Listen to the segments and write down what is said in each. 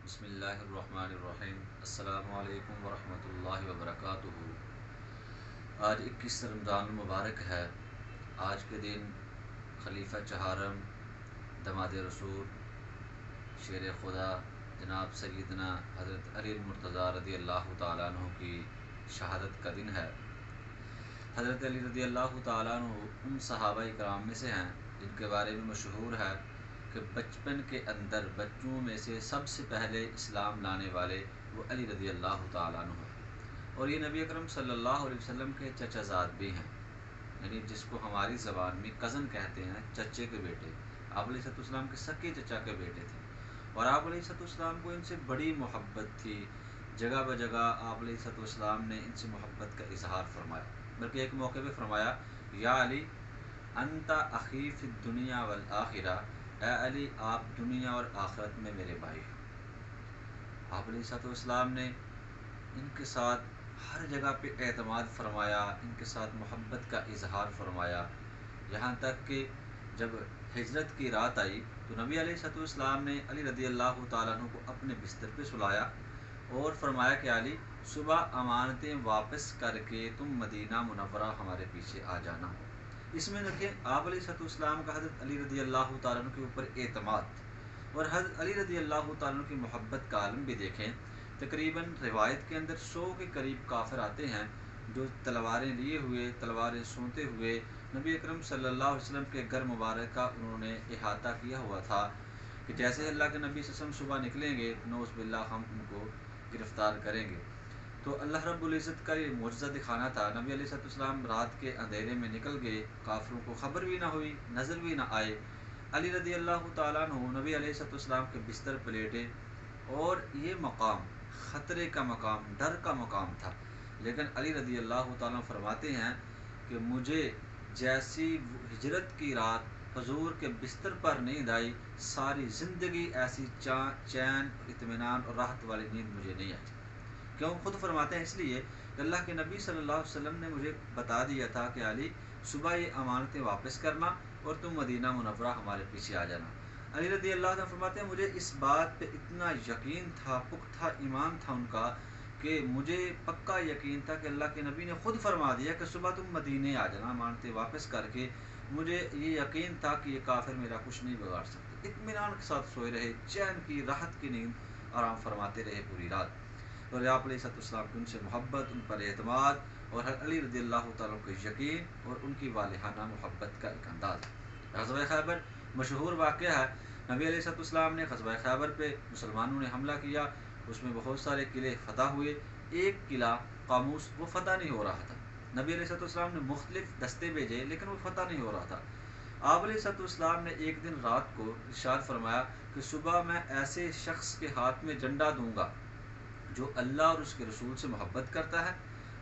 بسم اللہ الرحمن الرحیم۔ السلام علیکم ورحمۃ اللہ وبرکاتہ۔ آج 21 رمضان المبارک ہے۔ آج کے دن خلیفہ چہارم دماد رسول شیر خدا جناب سیدنا حضرت علی المرتضیٰ رضی اللہ تعالیٰ عنہ کی شہادت کا دن ہے۔ حضرت علی رضی اللہ تعالیٰ عنہ ان صحابہ کرام میں سے ہیں جن کے بارے میں مشہور ہے کہ بچپن کے اندر بچوں میں سے سب سے پہلے اسلام لانے والے وہ علی رضی اللہ تعالیٰ عنہ ہیں، اور یہ نبی اکرم صلی اللہ علیہ وسلم کے چچا زاد بھی ہیں، یعنی جس کو ہماری زبان میں کزن کہتے ہیں، چچے کے بیٹے۔ آپ علیہ السلام کے سکے چچا کے بیٹے تھے، اور آپ علیہ السلام کو ان سے بڑی محبت تھی۔ جگہ بجگہ آپ علیہ السلام نے ان سے محبت کا اظہار فرمایا، بلکہ ایک موقع پہ فرمایا، یا علی انت اخی فی الدنیا والآخرہ، اے علی آپ دنیا اور آخرت میں میرے بھائی ہیں۔ آپ علیہ السلام نے ان کے ساتھ ہر جگہ پہ اعتماد فرمایا، ان کے ساتھ محبت کا اظہار فرمایا، یہاں تک کہ جب ہجرت کی رات آئی تو نبی علیہ السلام نے علی رضی اللہ تعالیٰ عنہ کو اپنے بستر پہ سلایا اور فرمایا کہ علی صبح امانتیں واپس کر کے تم مدینہ منورہ ہمارے پیچھے آ جانا ہو۔ اس میں دیکھیں آپ علیہ السلام کا حضرت علی رضی اللہ تعالیٰ عنہ کے اوپر اعتماد، اور حضرت علی رضی اللہ تعالیٰ عنہ کی محبت کا عالم بھی دیکھیں۔ تقریباً روایت کے اندر 100 کے قریب کافر آتے ہیں جو تلواریں لیے ہوئے، تلواریں سونتے ہوئے نبی اکرم صلی اللہ علیہ وسلم کے گھر مبارک کا انہوں نے احاطہ کیا ہوا تھا کہ جیسے اللہ کے نبی صلی اللہ علیہ وسلم صبح نکلیں گے نعوذ باللہ ہم ان کو گرفتار کریں گے۔ تو اللہ رب العزت کا یہ معجزہ دکھانا تھا۔ نبی علیہ السلام رات کے اندھیرے میں نکل گئے، کافروں کو خبر بھی نہ ہوئی، نظر بھی نہ آئے۔ علی رضی اللہ تعالیٰ عنہ نبی علیہ السلام کے بستر پہ لیٹے، اور یہ مقام خطرے کا مقام، ڈر کا مقام تھا، لیکن علی رضی اللہ تعالیٰ فرماتے ہیں کہ مجھے جیسی ہجرت کی رات حضور کے بستر پر نیند آئی، ساری زندگی ایسی چین، اطمینان اور راحت والی نیند مجھے نہیں آئی۔ کیوں؟ خود فرماتے ہیں اس لیے کہ اللہ کے نبی صلی اللہ علیہ وسلم نے مجھے بتا دیا تھا کہ علی صبح یہ امانتیں واپس کرنا اور تم مدینہ منورہ ہمارے پیچھے آ جانا۔ علی رضی اللہ عنہ فرماتے ہیں مجھے اس بات پہ اتنا یقین تھا، پختہ ایمان تھا ان کا، کہ مجھے پکا یقین تھا کہ اللہ کے نبی نے خود فرما دیا کہ صبح تم مدینے آ جانا امانتیں واپس کر کے۔ مجھے یہ یقین تھا کہ یہ کافر میرا کچھ نہیں بگاڑ سکتے۔ اطمینان کے ساتھ سوئے رہے، چین کی، راحت کی نیند آرام فرماتے رہے پوری رات۔ اور آپ علیہ السلام کی ان سے محبت، ان پر اعتماد، اور علی رضی اللہ تعالیٰ کو یقین اور ان کی والہانہ محبت کا ایک انداز۔ غزوہ خیبر مشہور واقعہ ہے۔ نبی علیہ السلام نے غزوہ خیبر پہ مسلمانوں نے حملہ کیا، اس میں بہت سارے قلعے فتح ہوئے، ایک قلعہ قاموس وہ فتح نہیں ہو رہا تھا۔ نبی علیہ السلام نے مختلف دستے بھیجے لیکن وہ فتح نہیں ہو رہا تھا۔ آپ علیہ السلام نے ایک دن رات کو ارشاد فرمایا کہ صبح میں ایسے شخص کے ہاتھ میں جھنڈا دوں گا جو اللہ اور اس کے رسول سے محبت کرتا ہے،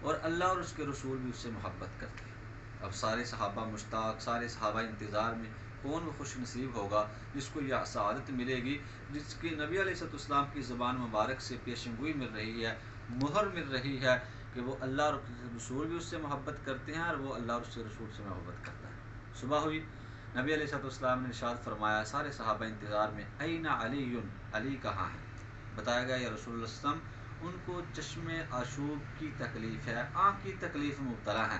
اور اللہ اور اس کے رسول بھی اس سے محبت کرتے ہیں۔ اب سارے صحابہ مشتاق، سارے صحابہ انتظار میں، کون وہ خوش نصیب ہوگا جس کو یہ سعادت ملے گی، جس کی نبی علیہ السلام کی زبان مبارک سے پیشنگوئی مل رہی ہے، مہر مل رہی ہے کہ وہ اللہ اور رسول بھی اس سے محبت کرتے ہیں، اور وہ اللہ اور اس کے رسول سے محبت کرتا ہے۔ صبح ہوئی، نبی علیہ السلام نے ارشاد فرمایا، سارے صحابہ انتظار میں، این علی، علی کہاں ہے؟ بتایا گیا یا رسول اللہ صلی اللہ علیہ وسلم ان کو چشم آشوب کی تکلیف ہے، آنکھ کی تکلیف مبتلا ہیں۔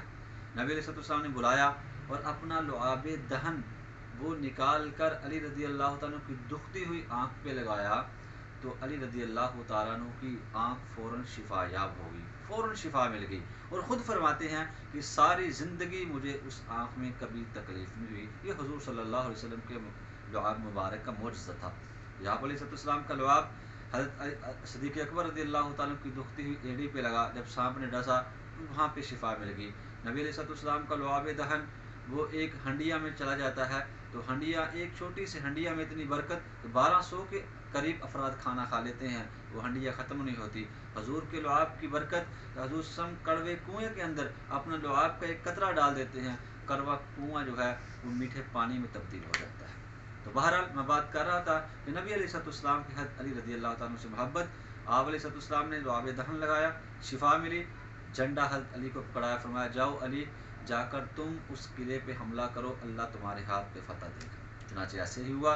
نبی علیہ السلام نے بلایا اور اپنا لعاب دہن وہ نکال کر علی رضی اللہ تعالیٰ کی دکھتی ہوئی آنکھ پہ لگایا، تو علی رضی اللہ تعالیٰ عنہ کی آنکھ فوراً شفا یاب ہو گئی، فوراً شفا مل گئی، اور خود فرماتے ہیں کہ ساری زندگی مجھے اس آنکھ میں کبھی تکلیف نہیں ہوئی۔ یہ حضور صلی اللہ علیہ وسلم کے لعاب مبارک کا معجزہ تھا۔ یعقوب علیہ السلام کا لعاب حضرت صدیق اکبر رضی اللہ تعالیٰ کی دکھتی ہوئی ایڑی پہ لگا، جب سانپ نے ڈسا وہاں پہ شفا مل گئی۔ نبی علیہ السلام کا لعاب دہن وہ ایک ہنڈیا میں چلا جاتا ہے، تو ہنڈیا، ایک چھوٹی سی ہنڈیا میں اتنی برکت کہ 1200 کے قریب افراد کھانا کھا لیتے ہیں، وہ ہنڈیا ختم نہیں ہوتی۔ حضور کے لعاب کی برکت، حضور سم کڑوے کنویں کے اندر اپنا لعاب کا ایک قطرہ ڈال دیتے ہیں، کڑوا کنواں جو ہے وہ میٹھے پانی میں تبدیل ہو جاتا ہے۔ تو بہرحال میں بات کر رہا تھا کہ نبی علیہ السلام کی حضرت علی رضی اللہ تعالیٰ سے محبت، آپ علیہ السلام نے لعاب دہن لگایا، شفا ملی، جھنڈا حضرت علی کو پکڑایا، فرمایا جاؤ علی، جا کر تم اس قلعے پہ حملہ کرو، اللہ تمہارے ہاتھ پہ فتح دے گا۔ چنانچہ ایسے ہی ہوا۔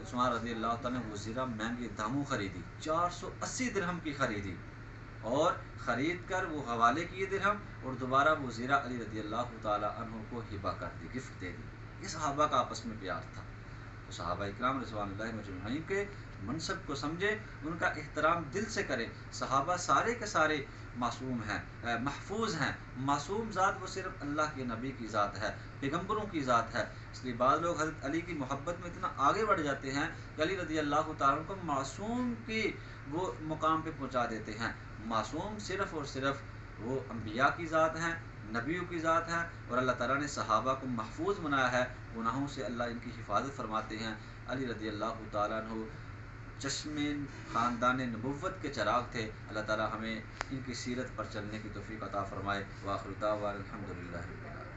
عثمان رضی اللہ تعالیٰ نے وہ زیرہ مہنگے داموں خریدی، 480 درہم کی خریدی، اور خرید کر وہ حوالے کیے درہم، اور دوبارہ وہ زیرہ علی رضی اللہ تعالیٰ عنہ کو ہبہ کر دی، گفٹ دے دی۔ یہ صحابہ کا آپس میں پیار تھا۔ تو صحابہ اکرام رضوان اللہ مجمعین کے منصب کو سمجھے، ان کا احترام دل سے کرے۔ صحابہ سارے کے سارے معصوم ہیں، محفوظ ہیں۔ معصوم ذات وہ صرف اللہ کے نبی کی ذات ہے، پیغمبروں کی ذات ہے۔ اس لیے بعض لوگ حضرت علی کی محبت میں اتنا آگے بڑھ جاتے ہیں کہ علی رضی اللہ تعالیٰ کو معصوم کی وہ مقام پہ پہنچا دیتے ہیں۔ معصوم صرف اور صرف وہ انبیاء کی ذات ہیں، نبیوں کی ذات ہے، اور اللہ تعالیٰ نے صحابہ کو محفوظ بنایا ہے، گناہوں سے اللہ ان کی حفاظت فرماتے ہیں۔ علی رضی اللہ تعالیٰ عنہ چشم خاندان نبوت کے چراغ تھے۔ اللہ تعالیٰ ہمیں ان کی سیرت پر چلنے کی توفیق عطا فرمائے۔ وآخر دعوانا الحمدللہ رب العالمین۔